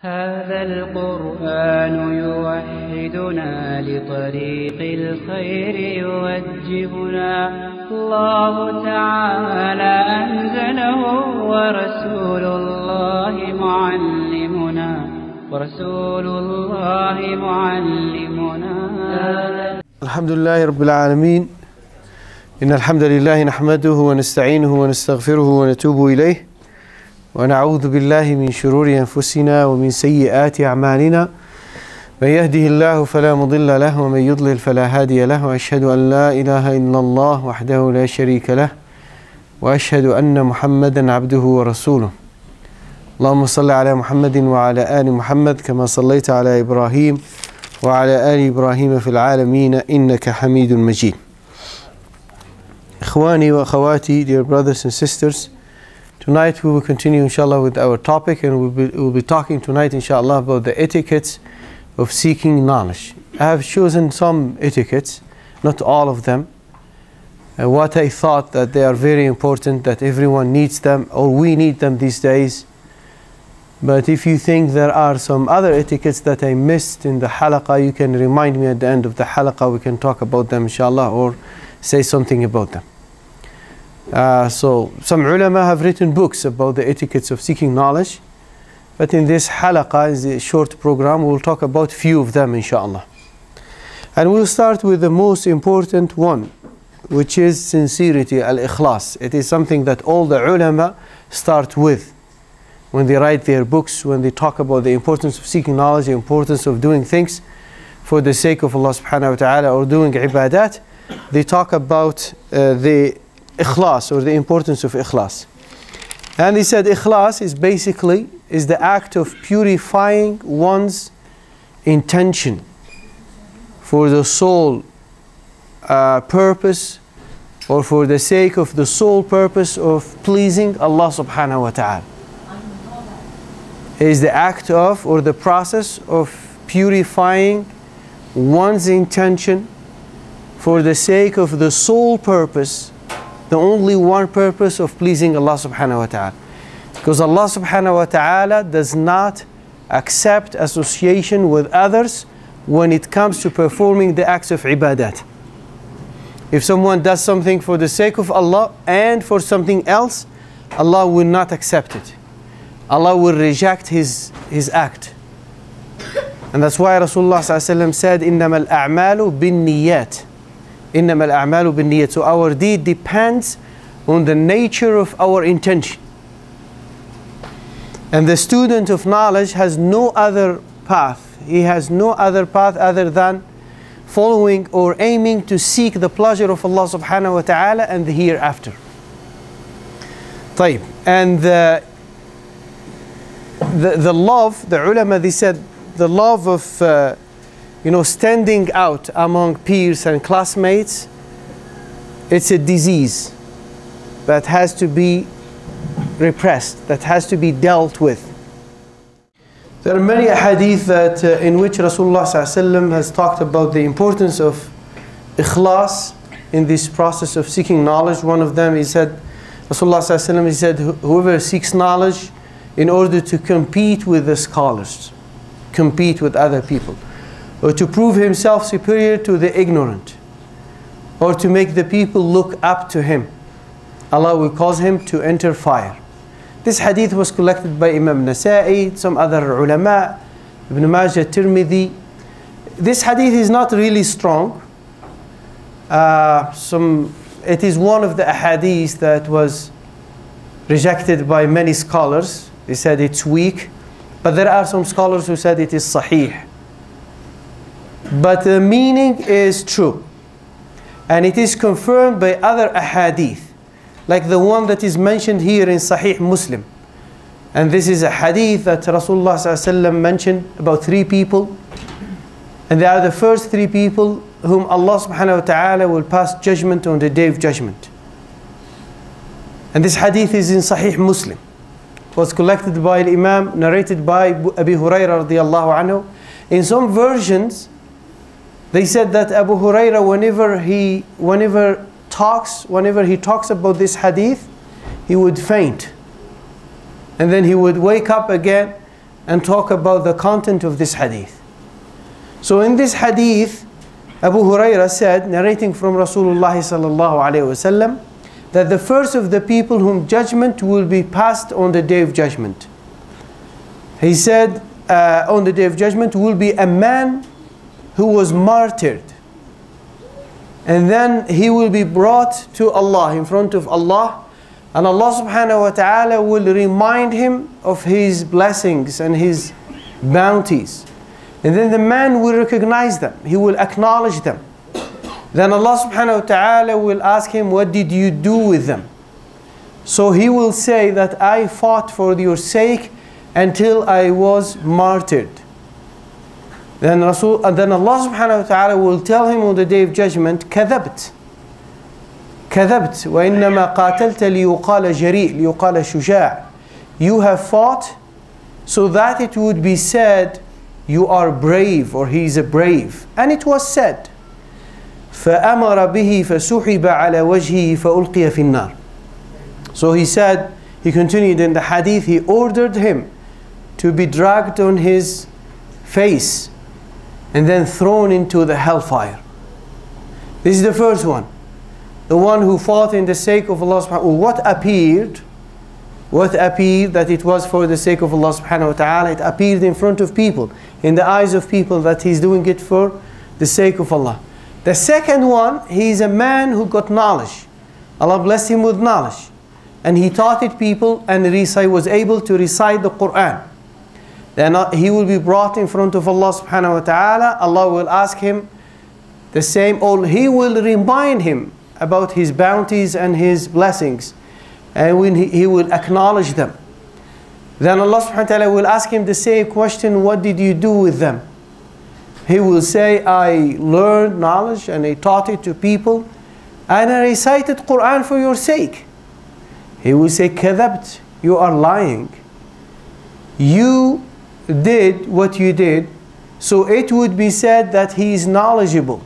هذا القرآن يوحدنا لطريق الخير يوجهنا الله تعالى أنزله ورسول الله معلمنا الحمد لله رب العالمين إن الحمد لله نحمده ونستعينه ونستغفره ونتوب إليه ونعوذ بالله من شرور أنفسنا ومن سيئات أعمالنا من يهده الله فلا مضل له ومن يضلل فلا هادي له وأشهد أن لا إله إلا الله وحده لا شريك له وأشهد أن محمدا عبده ورسوله اللهم صل على محمد وعلى آل محمد كما صليت على إبراهيم وعلى آل إبراهيم في العالمين إنك حميد مجيد. إخواني وأخواتي, dear brothers and sisters, tonight we will continue inshallah with our topic, and we'll be talking tonight inshallah about the etiquettes of seeking knowledge. I have chosen some etiquettes, not all of them. What I thought that they are very important, that everyone needs them, or we need them these days. But if you think there are some other etiquettes that I missed in the halaqah, you can remind me at the end of the halaqah. We can talk about them inshallah, or say something about them. So some ulama have written books about the etiquettes of seeking knowledge, but in this halaqah, in the short program, we'll talk about few of them inshallah. And we'll start with the most important one, which is sincerity, al-ikhlas. It is something that all the ulama start with when they write their books, when they talk about the importance of seeking knowledge, the importance of doing things for the sake of Allah subhanahu wa ta'ala, or doing ibadat. They talk about the ikhlas, or the importance of ikhlas. And he said ikhlas is basically the act of purifying one's intention for the sole purpose, or for the sake of the sole purpose of pleasing Allah subhanahu wa ta'ala. It is the act of, or the process of purifying one's intention for the sake of the sole purpose, the only one purpose of pleasing Allah subhanahu wa ta'ala. Because Allah subhanahu wa ta'ala does not accept association with others when it comes to performing the acts of ibadat. If someone does something for the sake of Allah and for something else, Allah will not accept it. Allah will reject his act. And that's why Rasulullah said, إِنَّمَا الْأَعْمَالُ بِالنِّيَّاتِ إِنَّمَا الْأَعْمَالُ بِالنِّيَّاتِ. So our deed depends on the nature of our intention. And the student of knowledge has no other path. He has no other path other than following or aiming to seek the pleasure of Allah subhanahu wa ta'ala and the hereafter. طيب. And the love, the ulama, they said, the love of standing out among peers and classmates, it's a disease that has to be repressed, that has to be dealt with. There are many hadith that in which Rasulullah ﷺ has talked about the importance of ikhlas in this process of seeking knowledge. One of them, he said, Rasulullah ﷺ, he said, whoever seeks knowledge in order to compete with the scholars, compete with other people, or to prove himself superior to the ignorant, or to make the people look up to him, Allah will cause him to enter fire. This hadith was collected by Imam Nasa'i, some other ulama, Ibn Majah, Tirmidhi. This hadith is not really strong. It is one of the ahadith that was rejected by many scholars. They said it's weak, but there are some scholars who said it is sahih. But the meaning is true, and it is confirmed by other ahadith, like the one that is mentioned here in Sahih Muslim. And this is a hadith that Rasulullah ﷺ mentioned about 3 people, and they are the first 3 people whom Allah subhanahu wa ta'ala will pass judgment on the day of judgment. And this hadith is in Sahih Muslim. It was collected by Imam, narrated by Abu Hurairah radiallahu anhu. In some versions, they said that Abu Hurairah, whenever he talks about this hadith, he would faint. And then he would wake up again and talk about the content of this hadith. So in this hadith, Abu Hurairah said, narrating from Rasulullah sallallahu alaihi wasallam, that the first of the people whom judgment will be passed on the day of judgment. He said, on the day of judgment will be a man who was martyred. And then he will be brought to Allah, in front of Allah. And Allah subhanahu wa ta'ala will remind him of his blessings and his bounties. And then the man will recognize them. He will acknowledge them. Then Allah subhanahu wa ta'ala will ask him, what did you do with them? So he will say that I fought for your sake until I was martyred. Then Allah subhanahu wa ta'ala will tell him on the day of judgment, كذبت كذبت وإنما قاتلت ليقال جريء ليقال شجاع. You have fought so that it would be said you are brave, or he is a brave. And it was said, فأمر به فسحب على وجهه فألقي في النار. So he said, he continued in the hadith, he ordered him to be dragged on his face and then thrown into the hellfire. This is the first one. The one who fought in the sake of Allah subhanahu wa ta'ala. What appeared that it was for the sake of Allah subhanahu wa ta'ala. It appeared in front of people, in the eyes of people, that he's doing it for the sake of Allah. The second one, he is a man who got knowledge. Allah blessed him with knowledge. And he taught it people and was able to recite the Quran. Then he will be brought in front of Allah subhanahu wa ta'ala. Allah will ask him the same, or he will remind him about his bounties and his blessings. And when he will acknowledge them. Then Allah subhanahu wa ta'ala will ask him the same question, what did you do with them? He will say, I learned knowledge and I taught it to people and I recited Quran for your sake. He will say, كذبت, you are lying. You did what you did, so it would be said that he is knowledgeable.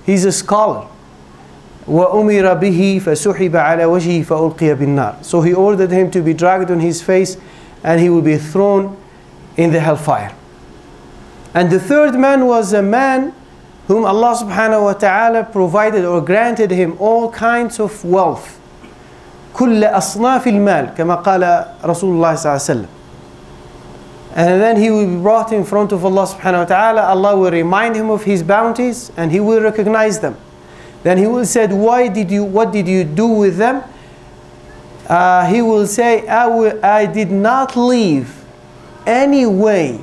He's a scholar. وَأُمِرَ بِهِ فَسُحِبَ عَلَى وَجْهِهِ فَأُلْقِيَ بِالنَّارِ. So he ordered him to be dragged on his face and he will be thrown in the hellfire. And the third man was a man whom Allah subhanahu wa ta'ala provided or granted him all kinds of wealth. كُلَّ أَصْنَافِ الْمَالِ كما قال رسول الله صلى الله عليه وسلم. And then he will be brought in front of Allah subhanahu wa ta'ala. Allah will remind him of his bounties and he will recognize them. Then he will say, what did you do with them? He will say, I did not leave any way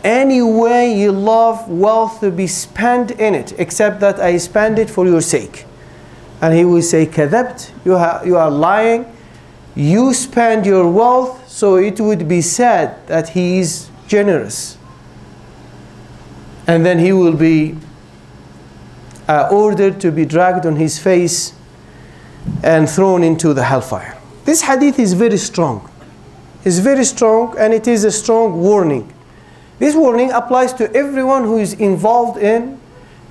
you love wealth to be spent in it, except that I spend it for your sake. And he will say, كذبت, you are lying. You spend your wealth, so it would be said that he is generous. And then he will be ordered to be dragged on his face and thrown into the hellfire. This hadith is very strong. It's very strong, and it is a strong warning. This warning applies to everyone who is involved in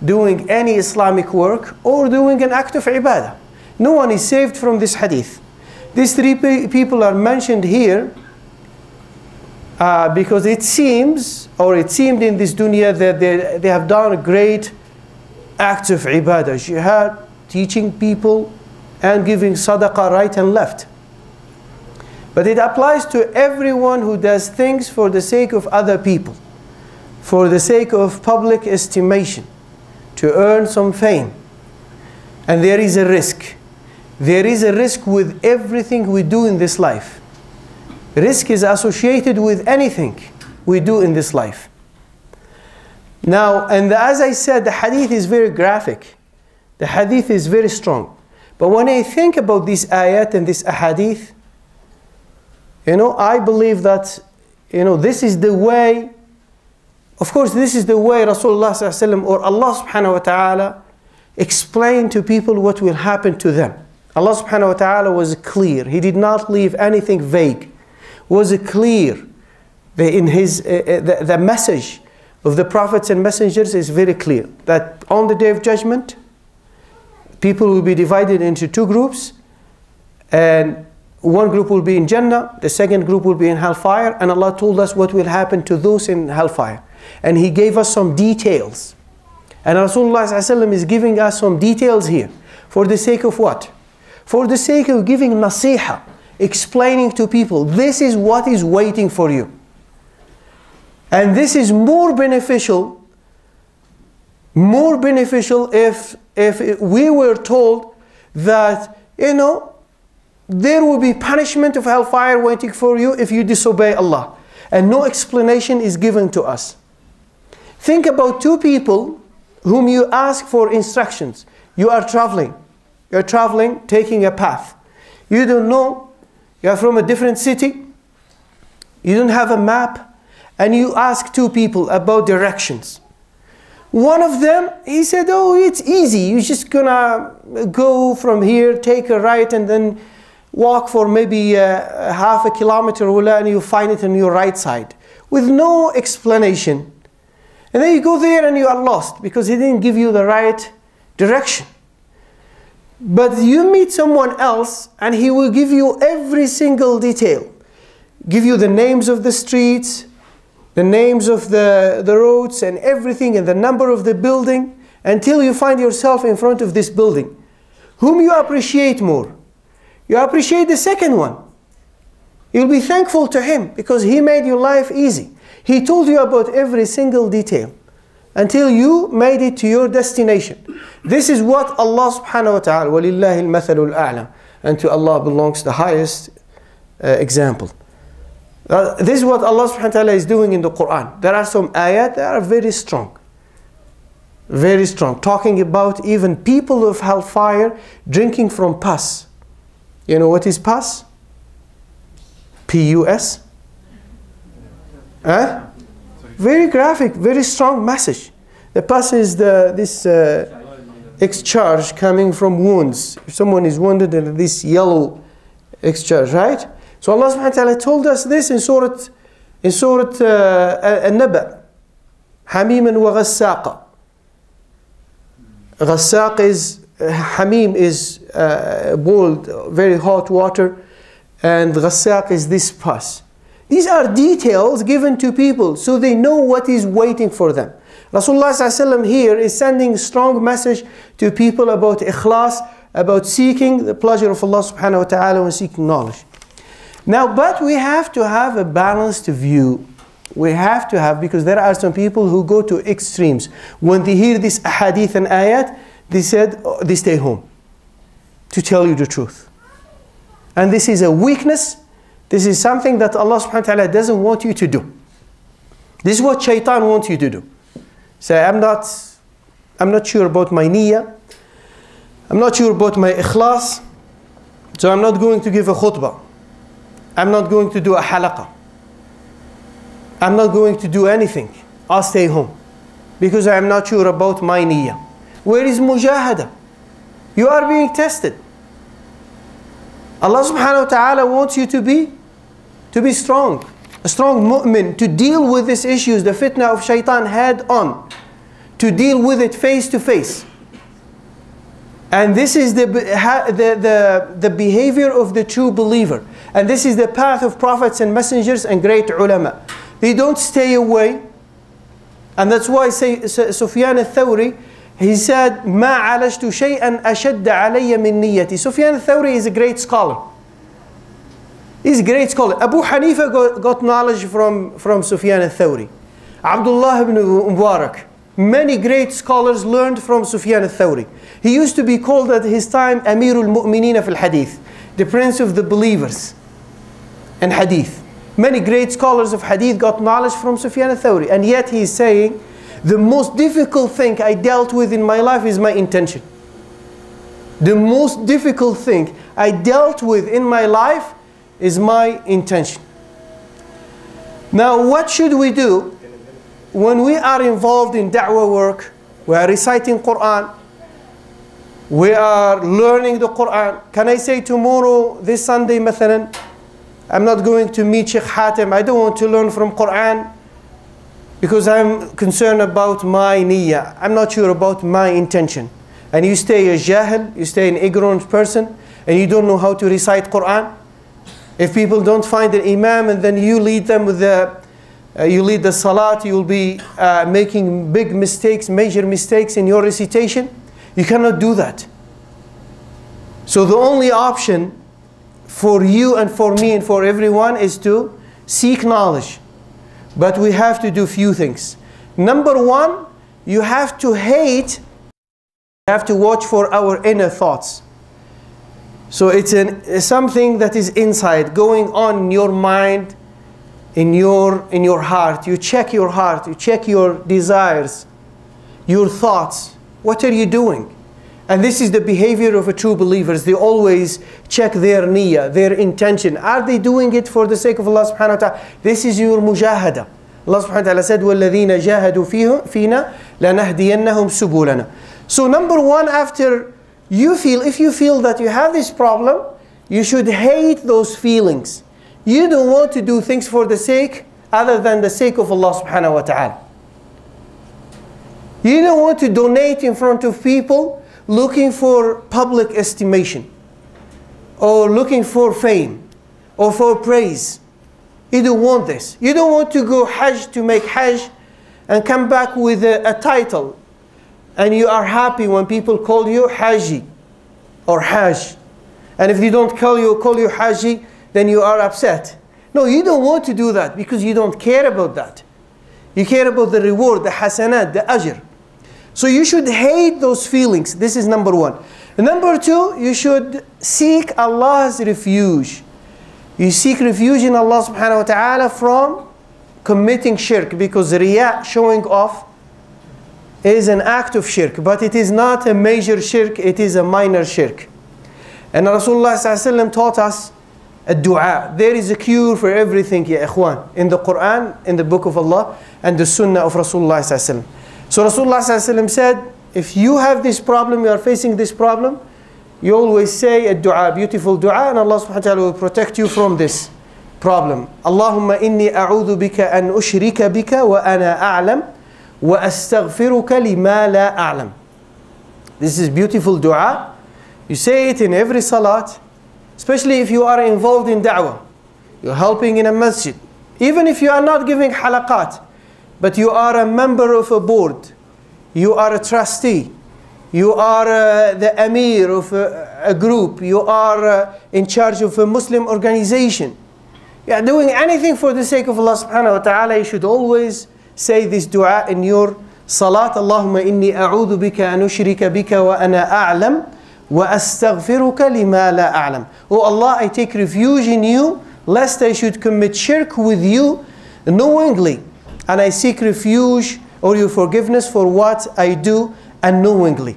doing any Islamic work or doing an act of ibadah. No one is saved from this hadith. These three people are mentioned here because it seemed in this dunya that they have done great acts of ibadah, jihad, teaching people and giving sadaqah right and left. But it applies to everyone who does things for the sake of other people, for the sake of public estimation, to earn some fame. And there is a risk. There is a risk with everything we do in this life. Risk is associated with anything we do in this life. Now, and as I said, the hadith is very graphic. The hadith is very strong. But when I think about this ayat and this ahadith, I believe that, this is the way, of course, this is the way Rasulullah sallallahu alaihi wasallam or Allah subhanahu wa ta'ala explained to people what will happen to them. Allah subhanahu wa ta'ala was clear. He did not leave anything vague. Was clear. The message of the prophets and messengers is very clear. That on the day of judgment, people will be divided into two groups. And one group will be in Jannah, the second group will be in hellfire, and Allah told us what will happen to those in hellfire. And He gave us some details. And Rasulullah ﷺ is giving us some details here. For the sake of what? For the sake of giving nasiha, explaining to people, this is what is waiting for you. And this is more beneficial if we were told that, there will be punishment of hellfire waiting for you if you disobey Allah. And no explanation is given to us. Think about two people whom you ask for instructions. You are traveling. You're traveling, taking a path. You don't know. You are from a different city. You don't have a map. And you ask two people about directions. One of them, he said, oh, it's easy. You're just gonna go from here, take a right, and then walk for maybe half a kilometer, and you find it on your right side. With no explanation. And then you go there and you are lost because he didn't give you the right direction. But you meet someone else and he will give you every single detail. Give you the names of the streets, the names of the roads and everything, and the number of the building, until you find yourself in front of this building. Whom you appreciate more? You appreciate the second one. You'll be thankful to him because he made your life easy. He told you about every single detail until you made it to your destination. This is what Allah subhanahu wa ta'ala, وَلِلَّهِ الْمَثَلُ الْأَعْلَى, and to Allah belongs the highest example. This is what Allah subhanahu wa ta'ala is doing in the Quran. There are some ayat that are very strong. Very strong. Talking about even people of hellfire drinking from pus. You know what is pus? P-U-S? Very graphic, very strong message. The pus is this excharge coming from wounds. If someone is wounded, and this yellow excharge, right? So Allah subhanahu wa ta'ala told us this in Surah An-Naba. Hamiman wa ghassaqa. Ghassaq is, hamim is boiled, very hot water, and ghassaq is this pus. These are details given to people so they know what is waiting for them. Rasulullah ﷺ here is sending a strong message to people about ikhlas, about seeking the pleasure of Allah subhanahu wa ta'ala and seeking knowledge. Now, but we have to have a balanced view. We have to have, because there are some people who go to extremes. When they hear this hadith and ayat, they said, they stay home to tell you the truth. And this is a weakness. This is something that Allah subhanahu wa ta'ala doesn't want you to do. This is what shaitan wants you to do. Say, I'm not sure about my niyyah. I'm not sure about my ikhlas. So I'm not going to give a khutbah. I'm not going to do a halaqah. I'm not going to do anything. I'll stay home. Because I am not sure about my niyyah. Where is mujahada? You are being tested. Allah subhanahu wa ta'ala wants you to be strong. A strong mu'min, to deal with these issues, the fitna of shaitan head on. To deal with it face to face. And this is the behavior of the true believer. And this is the path of prophets and messengers and great ulama. They don't stay away. And that's why Sufyan al-Thawri, he said, مَا عَلَجْتُ شَيْئًا أَشَدَّ عَلَيَّ مِن نِيَّتِي. Sufyan al-Thawri is a great scholar. He's a great scholar. Abu Hanifa got knowledge from Sufyan al-Thawri. Abdullah ibn Mubarak. Many great scholars learned from Sufyan al-Thawri. He used to be called at his time Amirul Mu'mineen fil Hadith, the prince of the believers in Hadith. Many great scholars of Hadith got knowledge from Sufyan al-Thawri. And yet he is saying, the most difficult thing I dealt with in my life is my intention. The most difficult thing I dealt with in my life is my intention. Now, what should we do when we are involved in da'wah work? We are reciting Quran. We are learning the Quran. Can I say tomorrow, this Sunday, مثلا, I'm not going to meet Sheikh Hacene. I don't want to learn from Quran because I'm concerned about my niyyah. I'm not sure about my intention. And you stay a jahil, you stay an ignorant person, and you don't know how to recite Quran. If people don't find an imam and then you lead them with you lead the salat, you'll be making big mistakes, major mistakes in your recitation. You cannot do that. So the only option for you and for me and for everyone is to seek knowledge. But we have to do few things. Number one, you have to hate, you have to watch for our inner thoughts. So it's something that is inside, going on in your mind, in your heart. You check your heart, you check your desires, your thoughts. What are you doing? And this is the behavior of a true believers. They always check their niyyah, their intention. Are they doing it for the sake of Allah subhanahu wa ta'ala? This is your mujahada. Allah subhanahu wa ta'ala said, وَالَّذِينَ جَاهَدُوا فِينَا لَنَهْدِيَنَّهُمْ سُبُولَنَا. So number one, after if you feel that you have this problem, you should hate those feelings. You don't want to do things for the sake, other than the sake of Allah subhanahu wa ta'ala. You don't want to donate in front of people looking for public estimation, or looking for fame, or for praise. You don't want this. You don't want to go Hajj to make Hajj and come back with a title. And you are happy when people call you Haji or Hajj. And if they don't call you Haji, then you are upset. No, you don't want to do that because you don't care about that. You care about the reward, the hasanat, the ajr. So you should hate those feelings. This is number one. And number two, you should seek Allah's refuge. You seek refuge in Allah subhanahu wa ta'ala from committing shirk, because riya, showing off, is an act of shirk, but it is not a major shirk, it is a minor shirk. And Rasulullah sallallahu alaihi wasallam taught us a dua. There is a cure for everything, ya ikhwan, in the Quran, in the book of Allah, and the sunnah of Rasulullah sallallahu alaihi wasallam. So Rasulullah sallallahu alaihi wasallam said, if you have this problem, you are facing this problem, you always say a dua, beautiful dua, and Allah subhanahu wa ta'ala will protect you from this problem. Allahumma inni a'udhu bika an ushrika bika wa ana a'lam wa astaghfiruka lima la a'lam. This is beautiful dua. You say it in every salat, especially if you are involved in da'wah. You're helping in a masjid. Even if you are not giving halaqat, but you are a member of a board, you are a trustee, you are the amir of a group, you are in charge of a Muslim organization. You are doing anything for the sake of Allah subhanahu wa ta'ala, you should always say this dua in your salat. Allahumma inni a'udhu bika an ushrika bika wa ana a'lam wa astaghfiruka lima la a'lam. Oh Allah, I take refuge in you lest I should commit shirk with you knowingly, and I seek refuge or your forgiveness for what I do unknowingly.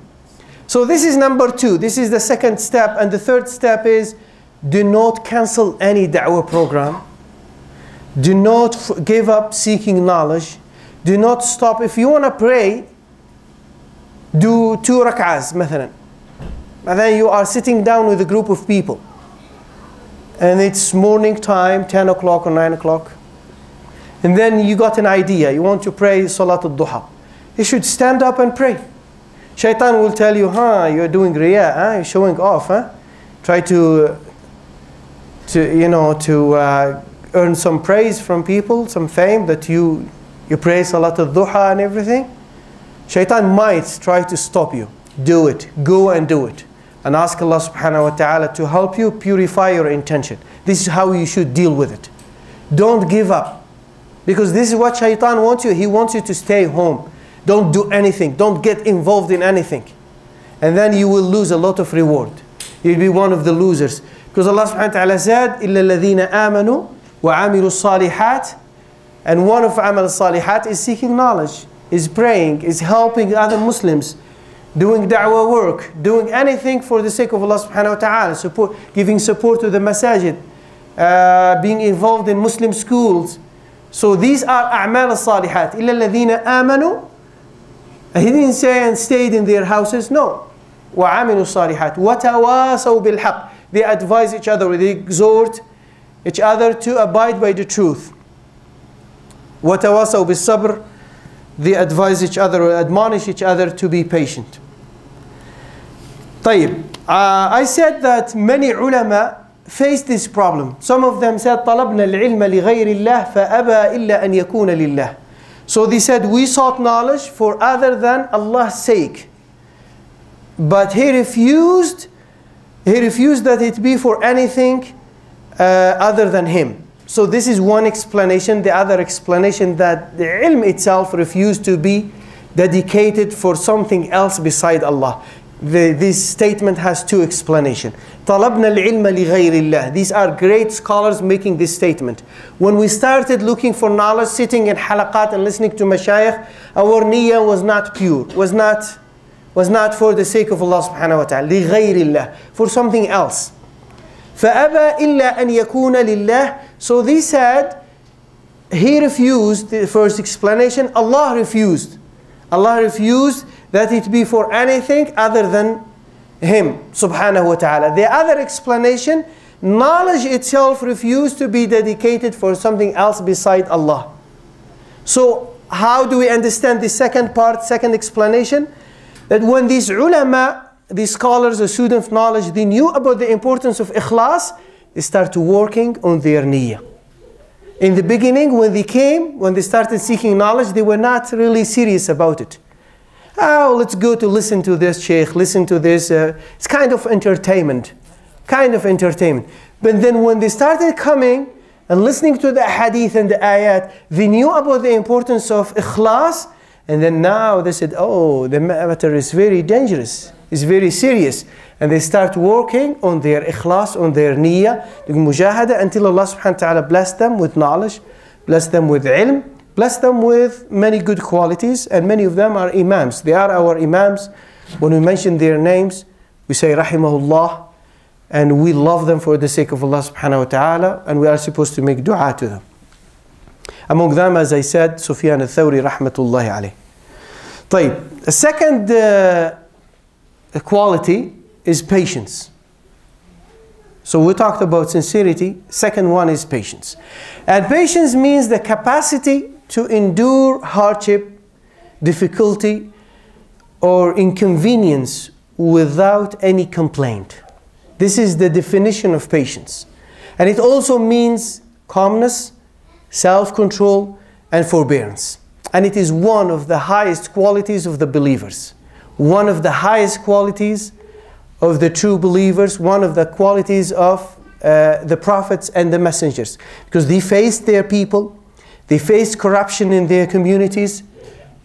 So this is number two. This is the second step. And the third step is, do not cancel any da'wah program. Do not give up seeking knowledge. Do not stop. If you want to pray, do 2 rak'ahs, مثلا. And then you are sitting down with a group of people. And it's morning time, 10 o'clock or 9 o'clock. And then you got an idea. You want to pray Salat al-Duha. You should stand up and pray. Shaitan will tell you, you're doing riya, you're showing off, Try to earn some praise from people, some fame that you pray Salat al-Duha and everything. Shaitan might try to stop you. Do it. Go and do it. And ask Allah subhanahu wa ta'ala to help you purify your intention. This is how you should deal with it. Don't give up. Because this is what Shaitan wants you. He wants you to stay home. Don't do anything. Don't get involved in anything. And then you will lose a lot of reward. You'll be one of the losers. Because Allah subhanahu wa ta'ala said, إِلَّا الَّذِينَ آمَنُوا وَعَمِلُوا الصَّالِحَاتِ. And one of amal salihat is seeking knowledge, is praying, is helping other Muslims, doing da'wah work, doing anything for the sake of Allah subhanahu wa ta'ala, giving support to the masajid, being involved in Muslim schools. So these are a'mal al-salihat. إِلَّا الَّذِينَ آمَنُوا. He didn't say and stayed in their houses. No. وَعَمِلُوا الصَّالِحَاتِ وَتَوَاصَوْا بِالْحَقِّ. They advise each other, they exhort each other to abide by the truth. وَتَوَاصَوْا بِالصَّبْرِ. They advise each other or admonish each other to be patient. طيب. I said that many ulama faced this problem. Some of them said, طَلَبْنَا الْعِلْمَ لِغَيْرِ اللَّهِ فَأَبَى إِلَّا أَنْ يَكُونَ لِلَّهِ. So they said, we sought knowledge for other than Allah's sake. But he refused that it be for anything other than him. So this is one explanation. The other explanation, that the ilm itself refused to be dedicated for something else beside Allah. This statement has two explanations. طَلَبْنَا الْعِلْمَ لِغَيْرِ اللَّهِ. These are great scholars making this statement. When we started looking for knowledge, sitting in halaqat and listening to mashayikh, our niyyah was not pure, was not for the sake of Allah subhanahu wa ta'ala, لِغَيْرِ اللَّهِ, for something else. فَأَبَى إِلَّا أَنْ يَكُونَ لِلَّهِ. So they said, he refused, the first explanation, Allah refused. Allah refused that it be for anything other than him subhanahu wa ta'ala. The other explanation, knowledge itself refused to be dedicated for something else beside Allah. So how do we understand the second part, second explanation? That when these ulama, these scholars, the students of knowledge, they knew about the importance of ikhlas, they started working on their niyyah. In the beginning, when they started seeking knowledge, they were not really serious about it. Oh, let's go to listen to this sheikh, listen to this. It's kind of entertainment. But then when they started coming and listening to the hadith and the ayat, they knew about the importance of ikhlas. And then now they said, oh, the matter is very dangerous. It's very serious. And they start working on their ikhlas, on their niyyah, the mujahada, until Allah subhanahu wa ta'ala bless them with knowledge, bless them with ilm, bless them with many good qualities, and many of them are imams. They are our imams. When we mention their names, we say rahimahullah, and we love them for the sake of Allah subhanahu wa ta'ala, and we are supposed to make dua to them. Among them, as I said, Sufyan al-Thawri rahmatullahi alayh. طيب, the second quality is patience. So we talked about sincerity. Second one is patience. And patience means the capacity to endure hardship, difficulty, or inconvenience without any complaint. This is the definition of patience. And it also means calmness, self-control, and forbearance. And it is one of the highest qualities of the believers. One of the highest qualities of the true believers, one of the qualities of the prophets and the messengers. Because they faced their people, they faced corruption in their communities,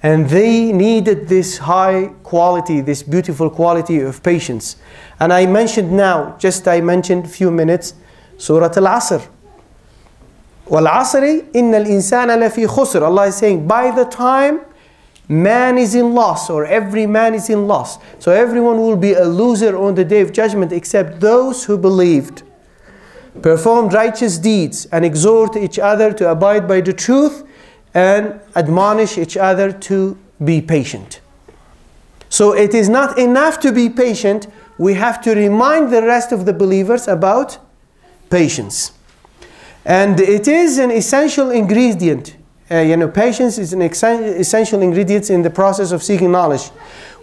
and they needed this high quality, this beautiful quality of patience. And I mentioned a few minutes, Surah Al-Asr. وَالْعَصْرِ إِنَّ الْإِنسَانَ لَفِي خُسْرٍ. Allah is saying, by the time man is in loss, or every man is in loss. So everyone will be a loser on the day of judgment except those who believed, performed righteous deeds, and exhort each other to abide by the truth, and admonish each other to be patient. So it is not enough to be patient. We have to remind the rest of the believers about patience. And it is an essential ingredient. Patience is an essential ingredient in the process of seeking knowledge.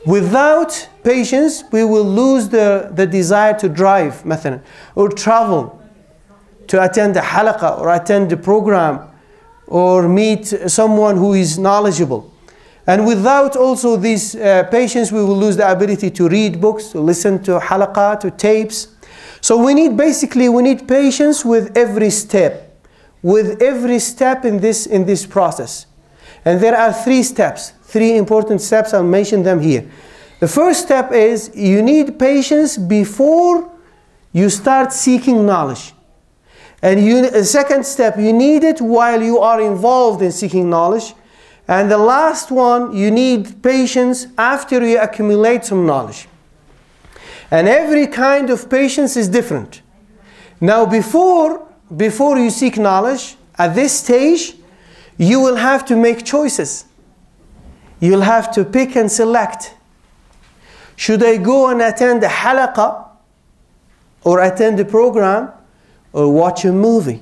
Without patience, we will lose the desire to drive, مثلا, or travel, to attend a halaqah, or attend a program, or meet someone who is knowledgeable. And without also this patience, we will lose the ability to read books, to listen to halaqah, to tapes. So we need patience with every step. With every step in this process. And there are three important steps. I'll mention them here. The first step is you need patience before you start seeking knowledge. And the second step, you need it while you are involved in seeking knowledge. And the last one, you need patience after you accumulate some knowledge. And every kind of patience is different. Now before you seek knowledge, at this stage, you will have to make choices. You'll have to pick and select. Should I go and attend a halaqah, or attend a program, or watch a movie?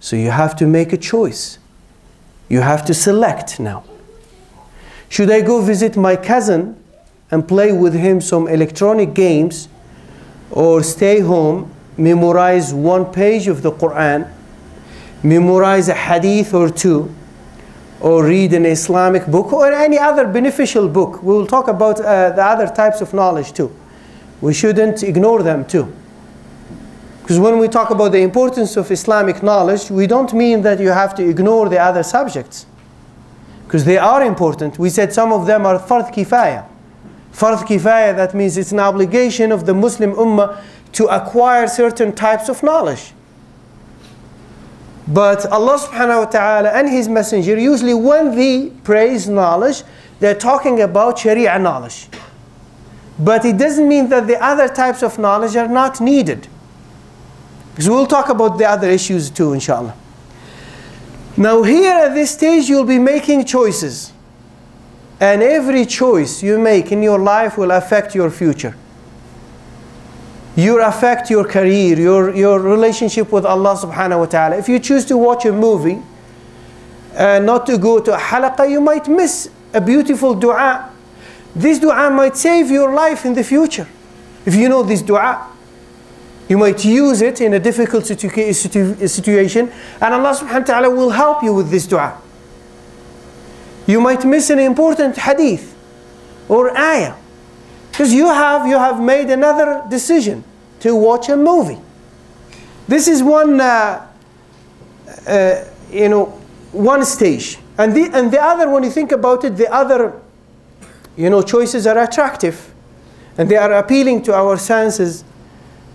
So you have to make a choice. You have to select now. Should I go visit my cousin and play with him some electronic games, or stay home memorize one page of the Quran, memorize a hadith or two, or read an Islamic book or any other beneficial book. We will talk about the other types of knowledge too. We shouldn't ignore them too. Because when we talk about the importance of Islamic knowledge, we don't mean that you have to ignore the other subjects. Because they are important. We said some of them are fard kifaya. Fard kifaya, that means it's an obligation of the Muslim ummah to acquire certain types of knowledge. But Allah subhanahu wa ta'ala and His Messenger, usually when they praise knowledge, they're talking about Sharia knowledge. But it doesn't mean that the other types of knowledge are not needed. Because we'll talk about the other issues too, inshallah. Now here at this stage, you'll be making choices. And every choice you make in your life will affect your future. You affect your career, your relationship with Allah subhanahu wa ta'ala. If you choose to watch a movie and not to go to a halaqah, you might miss a beautiful dua. This dua might save your life in the future. If you know this dua, you might use it in a difficult situation, and Allah subhanahu wa ta'ala will help you with this dua. You might miss an important hadith or ayah, because you have made another decision to watch a movie. This is one one stage, and the other, when you think about it, the other choices are attractive and they are appealing to our senses,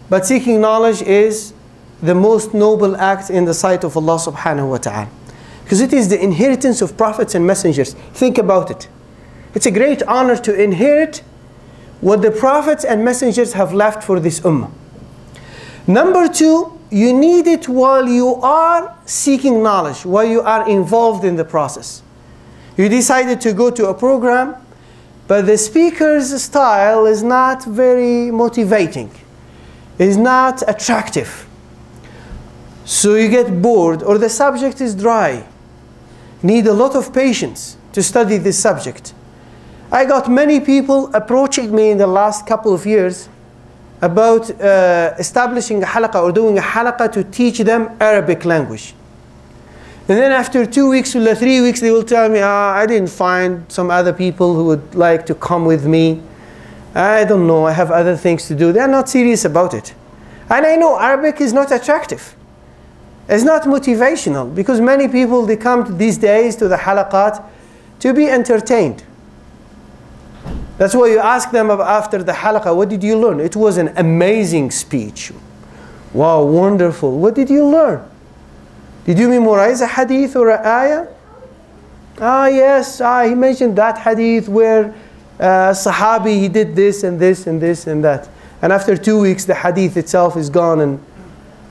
but seeking knowledge is the most noble act in the sight of Allah subhanahu wa ta'ala, because it is the inheritance of prophets and messengers. Think about it. It's a great honor to inherit what the prophets and messengers have left for this ummah. Number two, you need it while you are seeking knowledge, while you are involved in the process. You decided to go to a program, but the speaker's style is not very motivating, is not attractive. So you get bored, or the subject is dry. Need a lot of patience to study this subject. I got many people approaching me in the last couple of years about establishing a halaqah or doing a halaqah to teach them Arabic language. And then after 2 weeks or 3 weeks, they will tell me, I didn't find some other people who would like to come with me. I don't know, I have other things to do. They're not serious about it. And I know Arabic is not attractive. It's not motivational, because many people, they come these days to the halaqat to be entertained. That's why you ask them after the halaqah, what did you learn? It was an amazing speech. Wow, wonderful. What did you learn? Did you memorize a hadith or an ayah? Yes, he mentioned that hadith where Sahabi, he did this and this and this and that. And after 2 weeks, the hadith itself is gone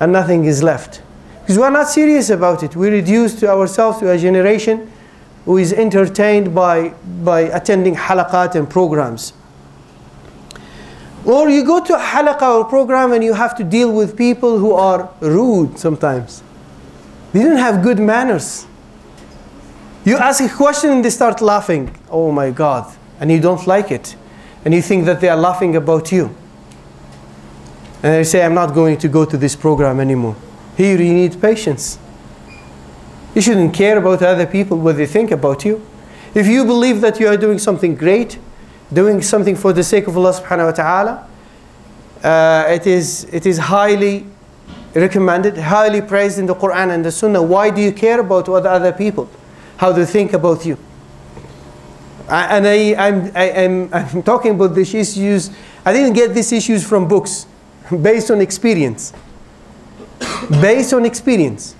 and nothing is left. Because we're not serious about it. We reduce ourselves to a generation who is entertained by attending halaqat and programs. Or you go to a halaqah or program and you have to deal with people who are rude sometimes. They don't have good manners. You ask a question and they start laughing. Oh my God. And you don't like it. And you think that they are laughing about you. And they say, I'm not going to go to this program anymore. Here you need patience. You shouldn't care about other people, what they think about you. If you believe that you are doing something great, doing something for the sake of Allah subhanahu wa ta'ala, it is highly recommended, highly praised in the Quran and the Sunnah. Why do you care about what other people, how they think about you? And I'm talking about these issues. I didn't get these issues from books, based on experience. Based on experience.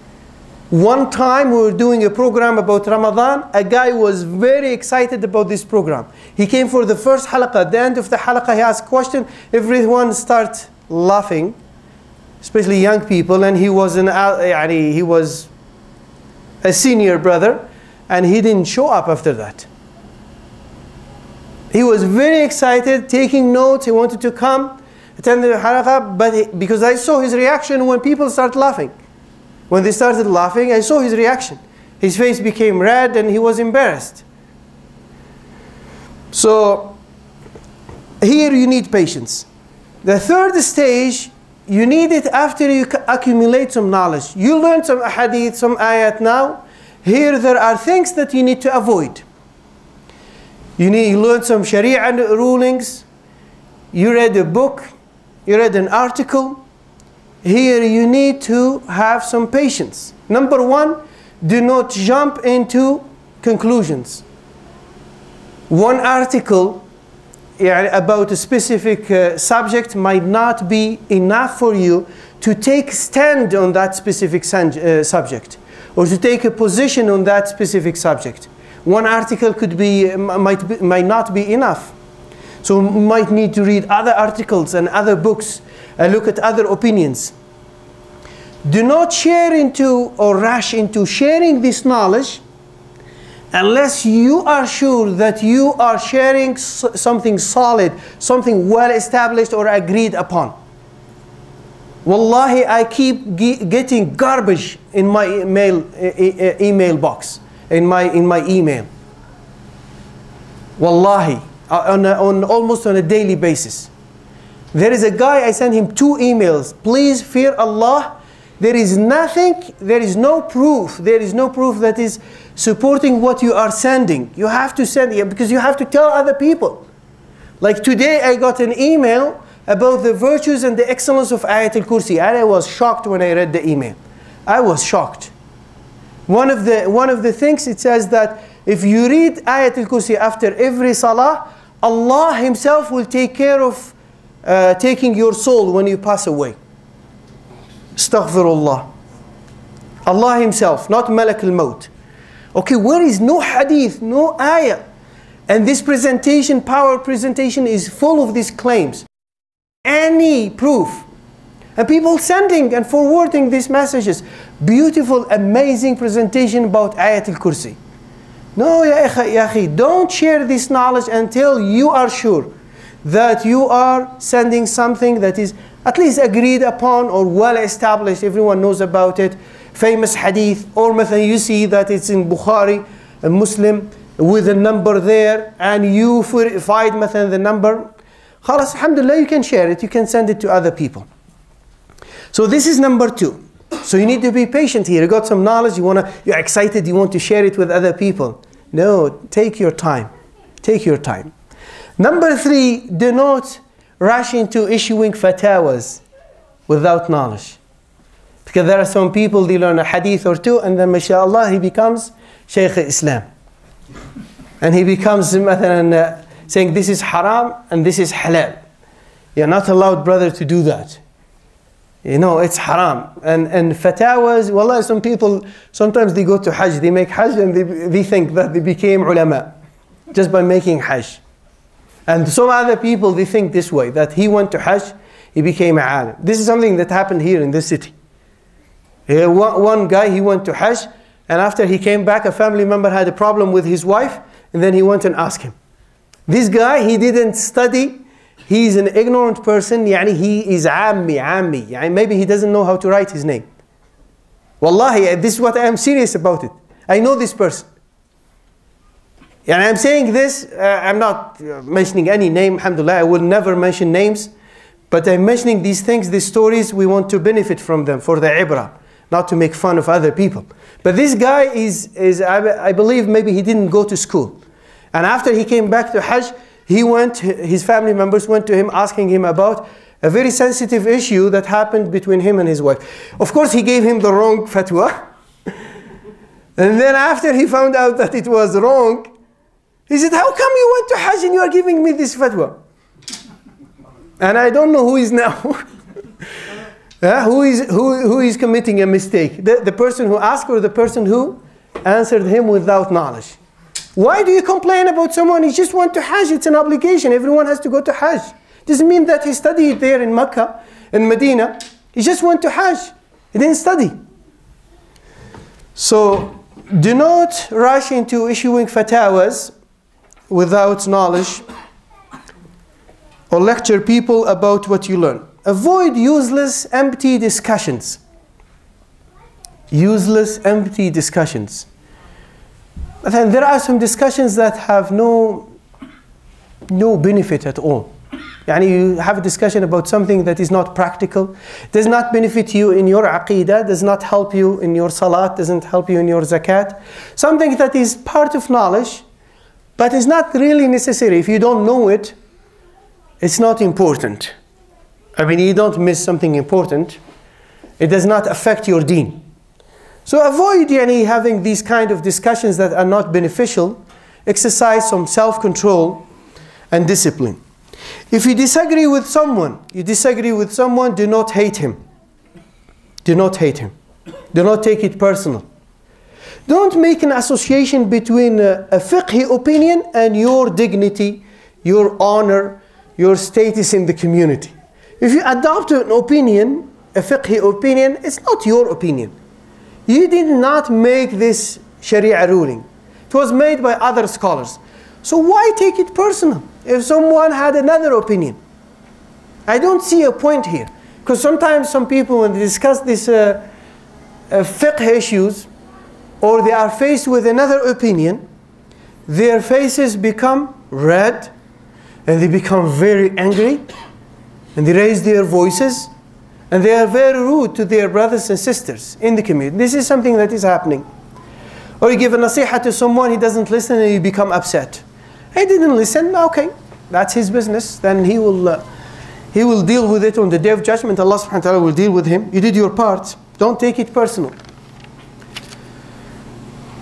One time we were doing a program about Ramadan. A guy was very excited about this program. He came for the first halaqah. At the end of the halaqah, he asked a question. Everyone started laughing, especially young people. And he was a senior brother, and he didn't show up after that. He was very excited, taking notes. He wanted to come, attend the halaqah, but because I saw his reaction when people started laughing. When they started laughing, I saw his reaction. His face became red and he was embarrassed. So here you need patience. The third stage, you need it after you accumulate some knowledge. You learn some hadith, some ayat now. Here there are things that you need to avoid. You learn some Shariah rulings. You read a book. You read an article. Here you need to have some patience. Number one, do not jump into conclusions. One article about a specific subject might not be enough for you to take stand on that specific subject, or to take a position on that specific subject. One article might not be enough. So you might need to read other articles and other books and look at other opinions. Do not share into or rush into sharing this knowledge unless you are sure that you are sharing something solid, something well established or agreed upon. Wallahi, I keep getting garbage in my email box, in my email. Wallahi, almost on a daily basis. There is a guy, I sent him 2 emails. Please fear Allah. There is nothing, there is no proof that is supporting what you are sending. You have to send it because you have to tell other people. Like today I got an email about the virtues and the excellence of Ayatul Kursi, and I was shocked when I read the email. I was shocked. One of the things, it says that if you read Ayatul Kursi after every salah, Allah Himself will take care of taking your soul when you pass away. Astaghfirullah. Allah Himself, not Malak al-Maut. Okay, where is no hadith, no ayah? And this presentation, power presentation, is full of these claims. Any proof. And people sending and forwarding these messages. Beautiful, amazing presentation about Ayatul Kursi. No, ya akhi, don't share this knowledge until you are sure that you are sending something that is at least agreed upon or well established. Everyone knows about it. Famous hadith, or you see that it's in Bukhari, a Muslim, with a number there, and you find the number. Khalas, alhamdulillah, you can share it, you can send it to other people. So this is number 2. So you need to be patient here. You got some knowledge, you're excited, you want to share it with other people. No, take your time. Take your time. Number 3, do not rush into issuing fatwas without knowledge. Because there are some people, they learn a hadith or 2, and then mashallah, he becomes Shaykh Islam. And he becomes saying this is haram and this is halal. You're not allowed, brother, to do that. You know, it's haram. And fatwas, wallah, some people, sometimes they go to Hajj, they make Hajj and they think that they became ulama just by making Hajj. And some other people, they think this way, that he went to Hajj, he became a alim. This is something that happened here in this city. One guy, he went to Hajj, and after he came back, a family member had a problem with his wife, and then he went and asked him. This guy, he didn't study. He's an ignorant person. Yani he is ammi. Yani maybe he doesn't know how to write his name. Wallahi, this is what I am serious about it. I know this person. And I'm saying this, I'm not mentioning any name, alhamdulillah, I will never mention names. But I'm mentioning these things, these stories, we want to benefit from them for the ibrah, not to make fun of other people. But this guy I believe maybe he didn't go to school. And after he came back to Hajj, his family members went to him asking him about a very sensitive issue that happened between him and his wife. Of course, he gave him the wrong fatwa. And then after he found out that it was wrong, he said, how come you went to Hajj and you are giving me this fatwa? And I don't know who is now. Who is committing a mistake? The person who asked or the person who answered him without knowledge? Why do you complain about someone? He just went to Hajj. It's an obligation. Everyone has to go to Hajj. Doesn't mean that he studied there in Mecca, in Medina. He just went to Hajj. He didn't study. So do not rush into issuing fatwas without knowledge, or lecture people about what you learn. Avoid useless, empty discussions. Useless, empty discussions. But then there are some discussions that have no benefit at all. Yani you have a discussion about something that is not practical, does not benefit you in your aqeedah, does not help you in your salat, doesn't help you in your zakat. Something that is part of knowledge, but is not really necessary. If you don't know it, it's not important. I mean, you don't miss something important. It does not affect your deen. So avoid having these kind of discussions that are not beneficial. Exercise some self-control and discipline. If you disagree with someone, do not hate him. Do not hate him. Do not take it personal. Don't make an association between a fiqhi opinion and your dignity, your honor, your status in the community. If you adopt an opinion, a fiqhi opinion, it's not your opinion. You did not make this Sharia ruling. It was made by other scholars. So why take it personal if someone had another opinion? I don't see a point here. Because sometimes some people, when they discuss these fiqh issues, or they are faced with another opinion, their faces become red, and they become very angry, and they raise their voices, and they are very rude to their brothers and sisters in the community. This is something that is happening. Or you give a nasiha to someone, he doesn't listen, and you become upset. He didn't listen, okay, that's his business. Then he will deal with it on the day of judgment. Allah subhanahu wa ta'ala will deal with him. You did your part. Don't take it personal.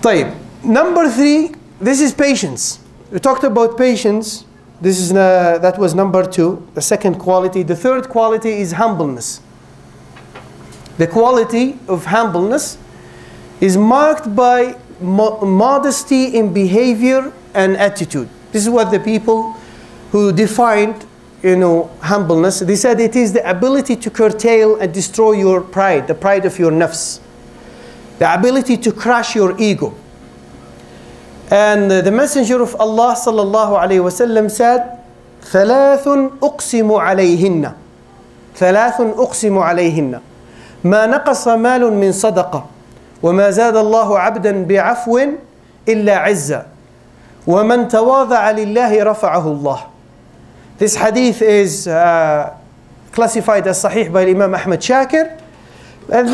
طيب. Number 3, this is patience. We talked about patience. That was number 2, the second quality. The third quality is humbleness. The quality of humbleness is marked by modesty in behavior and attitude. This is what the people who defined, humbleness, they said it is the ability to curtail and destroy your pride, the pride of your nafs. The ability to crush your ego. And the Messenger of Allah sallallahu alayhi wa sallam said, ثلاث أقسم عليهن ثلاث أقسم عليهن ما نقص مال من صدقة وما زاد الله عبدا بعفو إلا عزا ومن تواضع لله رفعه الله. This hadith is classified as Sahih by Imam Ahmad Shakir. And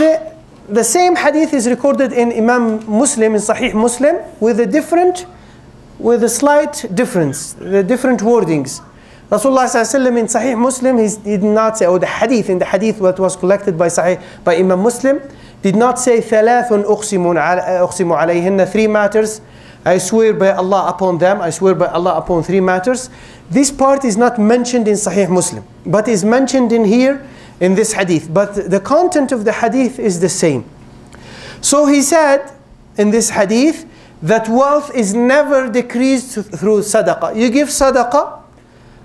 the same hadith is recorded in Imam Muslim, in Sahih Muslim, with a slight difference, the different wordings. Rasulullah ﷺ in Sahih Muslim, he did not say, or in the hadith that was collected by Imam Muslim, did not say ثلاث أقسم عليهن, 3 matters. I swear by Allah upon them. I swear by Allah upon 3 matters. This part is not mentioned in Sahih Muslim, but is mentioned in here in this hadith. But the content of the hadith is the same. So he said in this hadith that wealth is never decreased through sadaqah. You give sadaqah,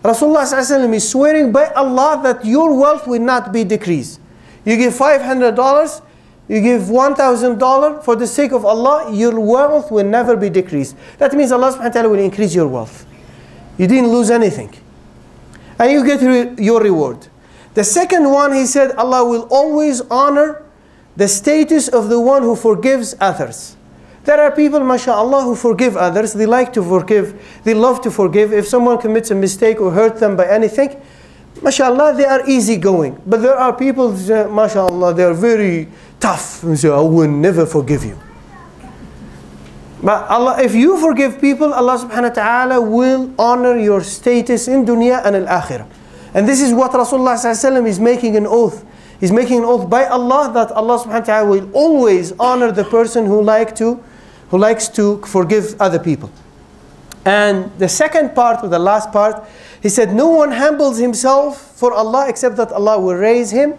Rasulullah ﷺ is swearing by Allah that your wealth will not be decreased. You give $500, you give $1,000 for the sake of Allah, your wealth will never be decreased. That means Allah subhanahu wa ta'ala will increase your wealth. You didn't lose anything. And you get your reward. The second one, he said, Allah will always honor the status of the one who forgives others. There are people, mashallah, who forgive others. They like to forgive. They love to forgive. If someone commits a mistake or hurt them by anything, mashallah, they are easygoing. But there are people, mashallah, they are very tough. And say, I will never forgive you. But Allah, if you forgive people, Allah subhanahu wa ta'ala will honor your status in dunya and al-akhirah. And this is what Rasulullah ﷺ is making an oath. He's making an oath by Allah that Allah subhanahu wa ta'ala will always honor the person who likes to forgive other people. And the second part, or the last part, he said, no one humbles himself for Allah except that Allah will raise him,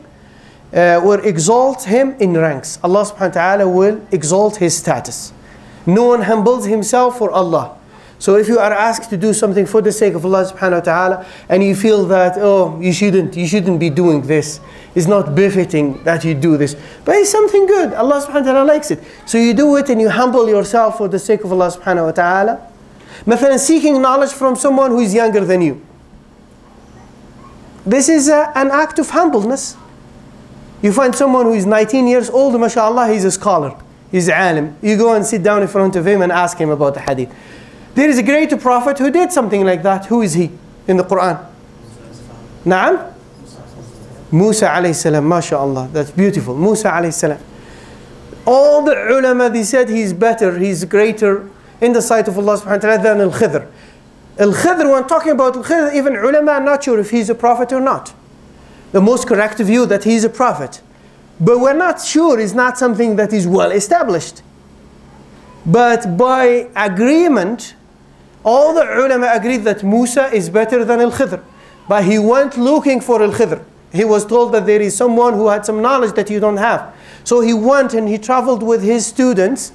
will exalt him in ranks. Allah subhanahu wa ta'ala will exalt his status. No one humbles himself for Allah. So if you are asked to do something for the sake of Allah subhanahu wa ta'ala, and you feel that, oh, you shouldn't be doing this, it's not befitting that you do this, but it's something good, Allah subhanahu wa ta'ala likes it, so you do it and you humble yourself for the sake of Allah subhanahu wa ta'ala. مثلا, seeking knowledge from someone who is younger than you. This is an act of humbleness. You find someone who is 19 years old, mashallah, he's a scholar, he's alim. You go and sit down in front of him and ask him about the hadith. There is a great prophet who did something like that. Who is he in the Quran? Na'am? Musa alayhi salam, mashallah, that's beautiful. Musa alayhi salam. All the ulama, they said he's better, he's greater in the sight of Allah subhanahu wa ta'ala than Al-Khidr. Al-Khidr, when talking about Al-Khidr, even ulama are not sure if he's a prophet or not. The most correct view that he's a prophet. But we're not sure, it's not something that is well established. But by agreement, all the ulama agreed that Musa is better than Al-Khidr. But he went looking for Al-Khidr. He was told that there is someone who had some knowledge that you don't have. So he went and he traveled with his students.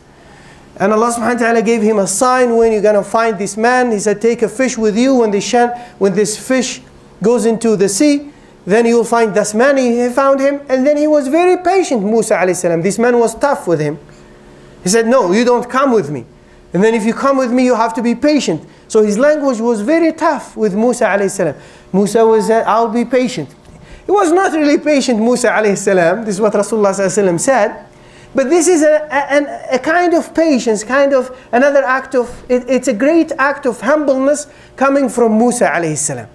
And Allah subhanahu wa ta'ala gave him a sign: when you're going to find this man, he said, take a fish with you. When this fish goes into the sea, then you will find this man. He found him, and then he was very patient, Musa alayhi salam. This man was tough with him. He said, no, you don't come with me. And then if you come with me, you have to be patient. So his language was very tough with Musa alayhi salam. Musa was, I'll be patient. He was not really patient, Musa alayhi salam. This is what Rasulullah sallallahu alayhi wa sallam said. But this is a kind of patience, kind of another act of, it's a great act of humbleness coming from Musa alayhi salam.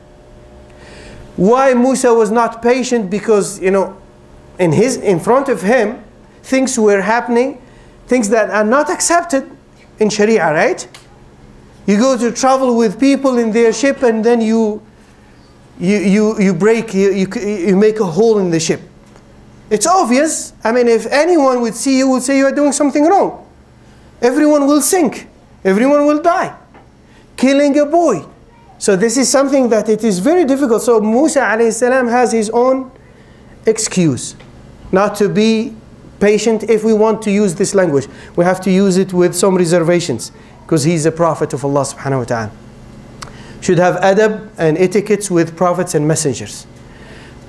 Why Musa was not patient? Because, you know, in front of him, things were happening, things that are not accepted in Sharia, right? You go to travel with people in their ship, and then you make a hole in the ship. It's obvious. I mean, if anyone would see you, would say you are doing something wrong. Everyone will sink. Everyone will die. Killing a boy. So this is something that it is very difficult. So Musa alayhi salam has his own excuse not to be patient. If we want to use this language, we have to use it with some reservations, because he's a prophet of Allah subhanahu wa ta'ala. Should have adab and etiquettes with prophets and messengers.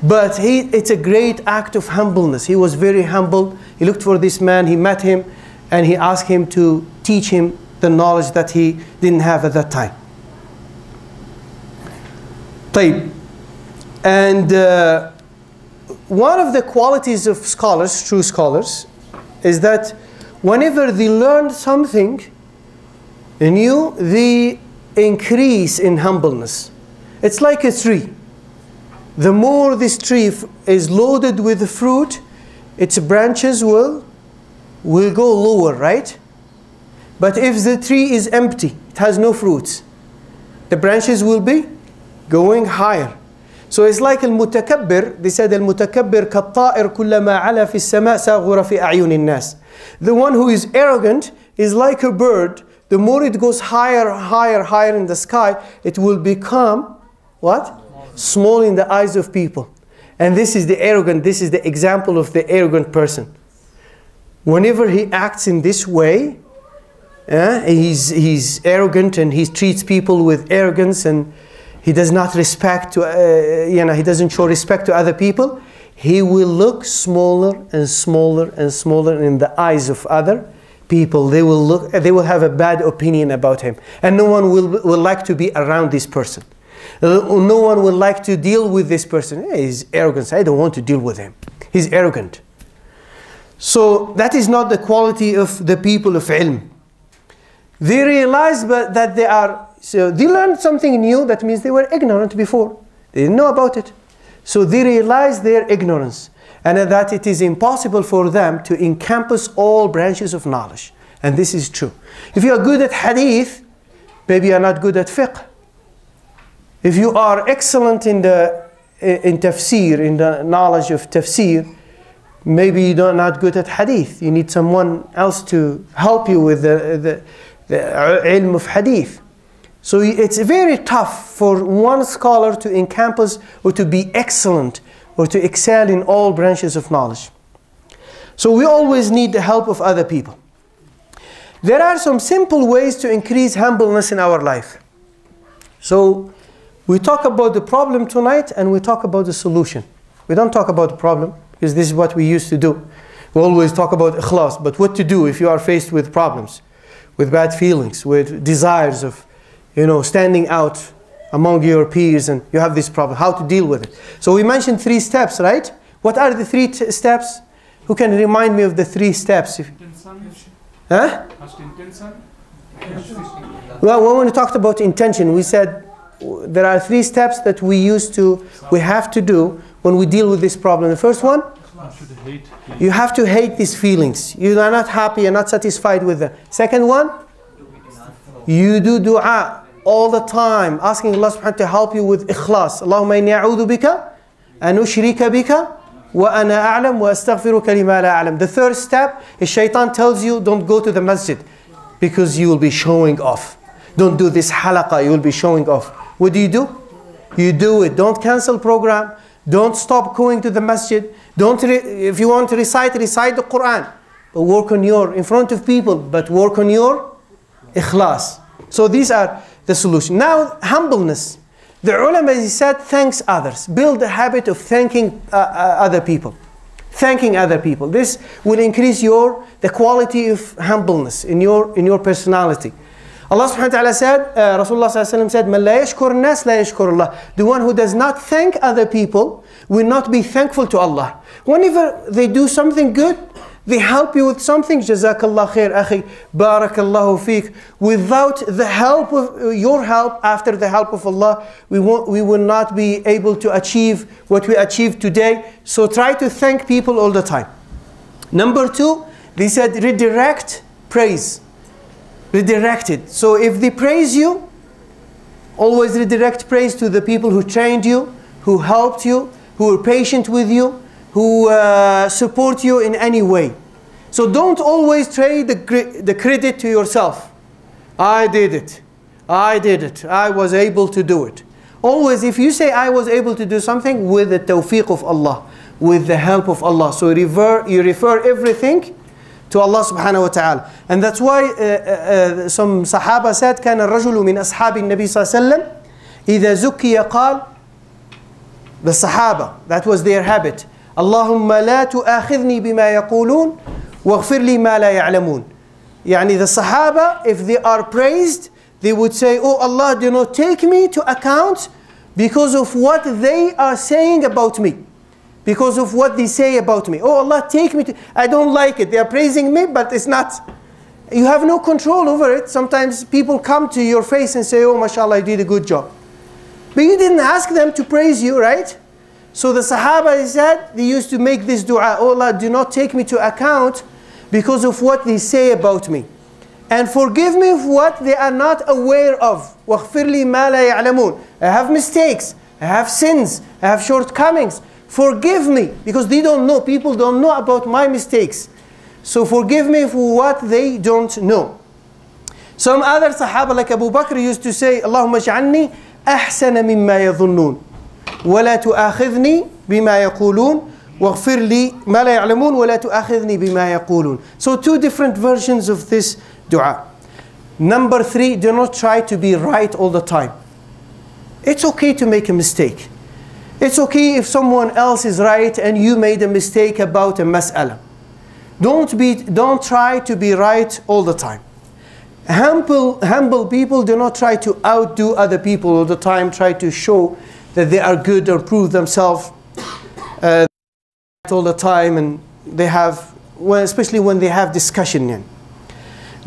But it's a great act of humbleness. He was very humble. He looked for this man, he met him, and he asked him to teach him the knowledge that he didn't have at that time. And one of the qualities of scholars, true scholars, is that whenever they learn something new, they increase in humbleness. It's like a tree. The more this tree is loaded with fruit, its branches will go lower, right? But if the tree is empty, it has no fruits, the branches will be going higher. So it's like al-mutakabbir. They said al-mutakabbir katta'ir kullama ala fi as-sama' saghura fi a'yun an-nas. The one who is arrogant is like a bird. The more it goes higher, higher, higher in the sky, it will become what? Small in the eyes of people. And this is the arrogant, this is the example of the arrogant person. Whenever he acts in this way, he's arrogant, and he treats people with arrogance, and he does not respect he doesn't show respect to other people, he will look smaller and smaller and smaller in the eyes of other people. They will have a bad opinion about him, and no one will like to be around this person. No one would like to deal with this person. Hey, he's arrogant. I don't want to deal with him. He's arrogant. So that is not the quality of the people of ilm. They realize that they learned something new. That means they were ignorant before. They didn't know about it. So they realized their ignorance, and that it is impossible for them to encompass all branches of knowledge. And this is true. If you are good at hadith, maybe you are not good at fiqh. If you are excellent in tafsir, in the knowledge of tafsir, maybe you're not good at hadith. You need someone else to help you with the ilm of hadith. So it's very tough for one scholar to encompass or to be excellent or to excel in all branches of knowledge. So we always need the help of other people. There are some simple ways to increase humbleness in our life. So we talk about the problem tonight, and we talk about the solution. We don't talk about the problem, because this is what we used to do. We always talk about ikhlas, but what to do if you are faced with problems, with bad feelings, with desires of, standing out among your peers, and you have this problem, how to deal with it. So we mentioned 3 steps, right? What are the 3 steps? Who can remind me of the 3 steps? Huh? Well, when we talked about intention, we said there are 3 steps that we have to do when we deal with this problem. The first one, you have to hate these feelings. You are not happy and not satisfied with them. Second one, you do dua all the time, asking Allah subhanahu wa ta'ala to help you with ikhlas. Allahumma inni a'udhu bika an ushrika bika wa ana a'lam wa astaghfiruka lima la a'lam. The third step is shaitan tells you, don't go to the masjid because you will be showing off. Don't do this halaqah, you will be showing off. What do? You do it. Don't cancel program. Don't stop going to the masjid. If you want to recite the Quran. But work on in front of people, but work on your ikhlas. So these are the solution. Now, humbleness. The ulama, he said, thanks others. Build the habit of thanking other people. Thanking other people. This will increase the quality of humbleness in your personality. Allah subhanahu wa ta'ala said, Rasulullah sallallahu alayhi wa sallam said, "Man la yashkur nas la yashkur Allah." The one who does not thank other people will not be thankful to Allah. Whenever they do something good, they help you with something, Jazakallah khair akhi, Barakallahu feek. Without the help of your help, after the help of Allah, we will not be able to achieve what we achieved today. So try to thank people all the time. Number 2, they said redirect praise. Redirect it. So if they praise you, always redirect praise to the people who trained you, who helped you, who were patient with you, who support you in any way. So don't always trade the credit to yourself. I did it. I did it. I was able to do it. Always, if you say I was able to do something, with the tawfiq of Allah, with the help of Allah. So you refer everything to Allah subhanahu wa ta'ala. And that's why some Sahaba said, كان الرجل من أصحاب النبي صلى الله عليه وسلم إذا زكي قال, the Sahaba, that was their habit. اللهم لا تؤاخذني بما يقولون واغفر لي ما لا يعلمون. يعني the Sahaba, if they are praised, they would say, oh Allah, do not take me to account because of what they are saying about me. Because of what they say about me. Oh Allah, take me to, I don't like it. They are praising me, but it's not, you have no control over it. Sometimes people come to your face and say, oh mashallah, you did a good job. But you didn't ask them to praise you, right? So the Sahaba, they said, they used to make this dua, oh Allah, do not take me to account because of what they say about me. And forgive me of what they are not aware of. وَاغْفِرْ لِي مَا لَا يَعْلَمُونَ. I have mistakes, I have sins, I have shortcomings. Forgive me, because they don't know, people don't know about my mistakes. So forgive me for what they don't know. Some other Sahaba like Abu Bakr used to say, Allahumma ja'alni ahsana mimma yadhunnun. وَلَا تُؤَاخِذْنِي بِمَا يَقُولُونَ وَاغْفِرْ لِي مَا لَا يَعْلَمُونَ وَلَا تُؤَاخِذْنِي بِمَا يَقُولُونَ. So 2 different versions of this dua. Number 3, do not try to be right all the time. It's okay to make a mistake. It's okay if someone else is right and you made a mistake about a mas'ala. Don't try to be right all the time. Humble people do not try to outdo other people all the time, try to show that they are good or prove themselves all the time, and they have, well, especially when they have discussion.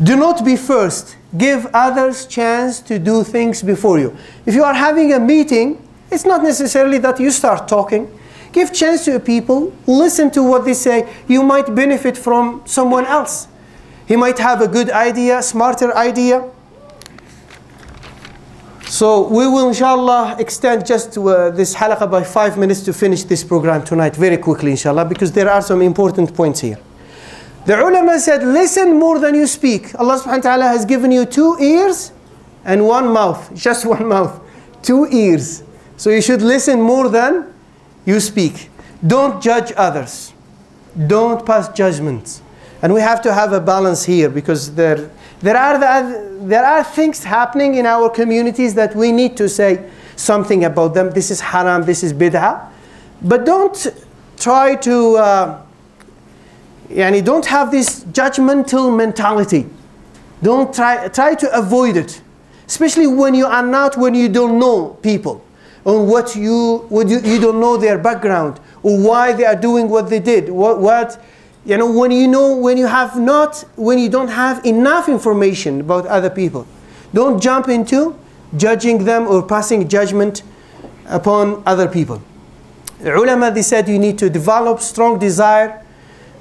Do not be first. Give others chance to do things before you. If you are having a meeting, it's not necessarily that you start talking. Give chance to people, listen to what they say. You might benefit from someone else. He might have a good idea, smarter idea. So we will inshallah extend just this halaqah by 5 minutes to finish this program tonight very quickly inshallah, because there are some important points here. The ulama said, listen more than you speak. Allah subhanahu wa ta'ala has given you 2 ears and 1 mouth, just 1 mouth, 2 ears. So you should listen more than you speak. Don't judge others. Don't pass judgments. And we have to have a balance here, because there are things happening in our communities that we need to say something about them. This is haram, this is bid'ah. But don't try to, don't have this judgmental mentality. Don't try to avoid it. Especially when you don't know people. On what you don't know their background, or why they are doing what they did. When you don't have enough information about other people, don't jump into judging them or passing judgment upon other people. The ulama, they said you need to develop strong desire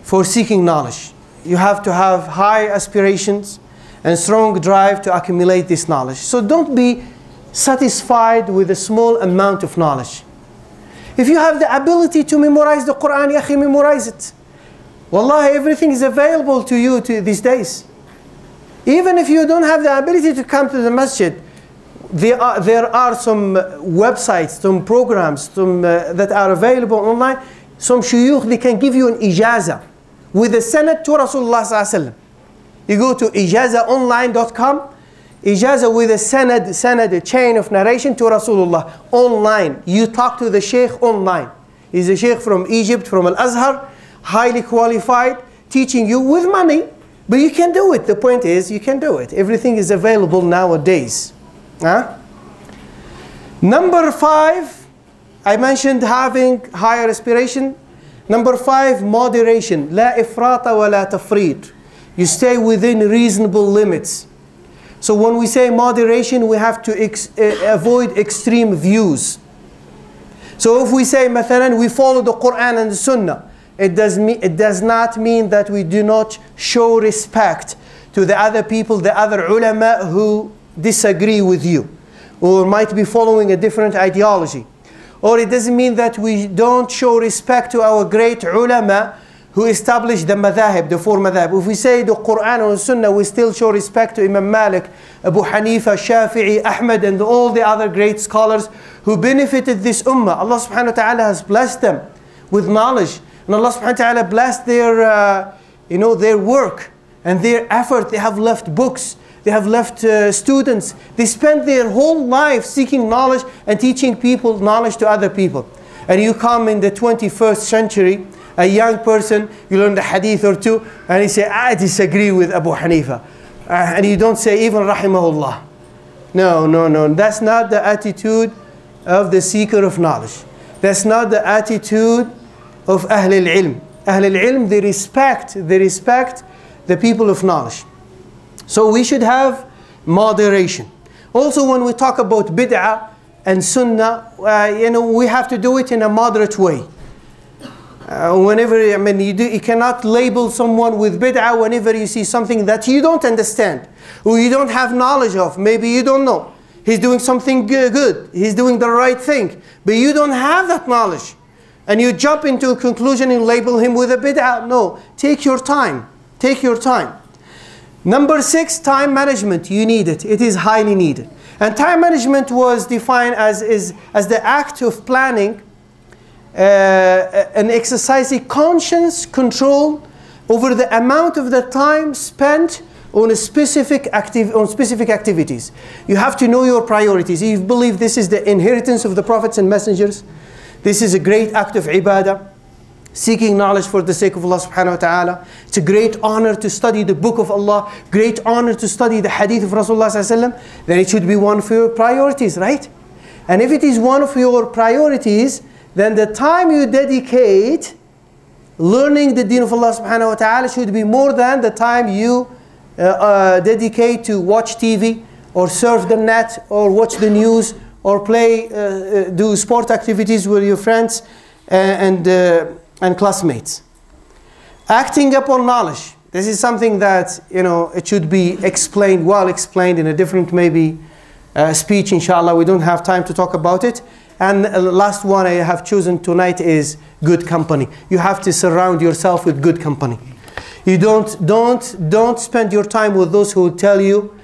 for seeking knowledge. You have to have high aspirations and strong drive to accumulate this knowledge. So don't be satisfied with a small amount of knowledge. If you have the ability to memorize the Quran, ya akhi, memorize it. Wallahi, everything is available to you these days. Even if you don't have the ability to come to the masjid, there are some websites, some programs that are available online. Some shuyukh, they can give you an ijazah with a sanad to Rasulullah sallallahu alaihi wasallam. You go to ijazaonline.com, ijazah with a sanad, a chain of narration to Rasulullah, online. You talk to the sheikh online. He's a sheikh from Egypt, from Al-Azhar, highly qualified, teaching you with money. But you can do it. The point is, you can do it. Everything is available nowadays. Number 5, I mentioned having higher aspiration. Number 5, moderation. لا إفراط ولا تفريط. You stay within reasonable limits. So when we say moderation, we have to avoid extreme views. So if we say, مثلا, we follow the Quran and the Sunnah, it does not mean that we do not show respect to the other people, the other ulama who disagree with you, or might be following a different ideology. Or it doesn't mean that we don't show respect to our great ulama who established the madhahib, the 4 madhahib. If we say the Quran or the Sunnah, we still show respect to Imam Malik, Abu Hanifa, Shafi'i, Ahmad, and all the other great scholars who benefited this ummah. Allah subhanahu wa ta'ala has blessed them with knowledge. And Allah subhanahu wa ta'ala blessed their, their work and their effort. They have left books. They have left students. They spent their whole life seeking knowledge and teaching people knowledge to other people. And you come in the 21st century, a young person, you learn the hadith or two, and you say, I disagree with Abu Hanifa. And you don't say even rahimahullah. No. That's not the attitude of the seeker of knowledge. That's not the attitude of Ahl al-Ilm. Ahl al-Ilm, they respect the people of knowledge. So we should have moderation. Also, when we talk about bid'ah and sunnah, we have to do it in a moderate way. You cannot label someone with bid'ah whenever you see something that you don't understand, or you don't have knowledge of. Maybe you don't know. He's doing something good. He's doing the right thing. But you don't have that knowledge. And you jump into a conclusion and label him with a bid'ah. No, take your time. Take your time. Number 6, time management. You need it. It is highly needed. And time management was defined as the act of planning and exercising conscious control over the amount of the time spent on specific activities. You have to know your priorities. If you believe this is the inheritance of the prophets and messengers, this is a great act of ibadah, seeking knowledge for the sake of Allah subhanahu wa ta'ala. It's a great honor to study the book of Allah, great honor to study the hadith of Rasulullah sallallahu alaihi wasallam. Then it should be one of your priorities, right? And if it is one of your priorities, then the time you dedicate learning the deen of Allah subhanahu wa ta'ala should be more than the time you dedicate to watch TV or surf the net or watch the news or do sport activities with your friends and classmates. Acting upon knowledge. This is something that, it should be explained, well explained in a different maybe speech, inshallah. We don't have time to talk about it. And the last one I have chosen tonight is good company. You have to surround yourself with good company. You don't spend your time with those who tell you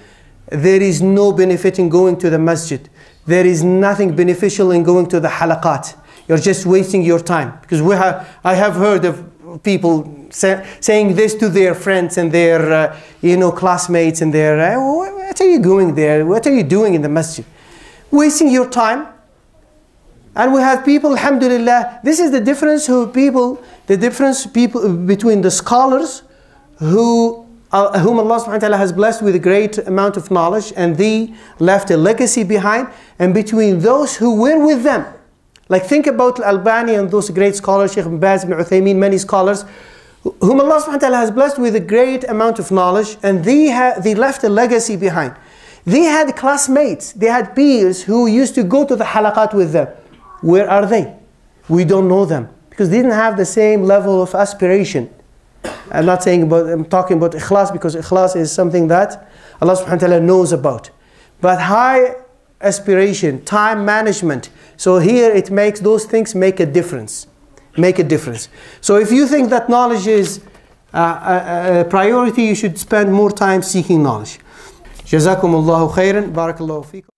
there is no benefit in going to the masjid. There is nothing beneficial in going to the halaqat. You're just wasting your time. Because I have heard of people saying this to their friends and their classmates and their, what are you going there? What are you doing in the masjid? Wasting your time. And we have people, alhamdulillah, this is the difference between the scholars whom Allah subhanahu wa ta'ala has blessed with a great amount of knowledge and they left a legacy behind, and between those who were with them. Like think about Al-Albani and those great scholars, Sheikh Ibn Baz, Ibn Uthaymeen, many scholars, whom Allah subhanahu wa ta'ala has blessed with a great amount of knowledge, and they left a legacy behind. They had classmates, they had peers who used to go to the halaqat with them. Where are they? We don't know them because they didn't have the same level of aspiration. I'm talking about ikhlas because ikhlas is something that Allah subhanahu wa ta'ala knows about. But high aspiration, time management. So here it makes those things make a difference. Make a difference. So if you think that knowledge is a priority, you should spend more time seeking knowledge. Jazakumullahu khairan. Barakallahu feekum.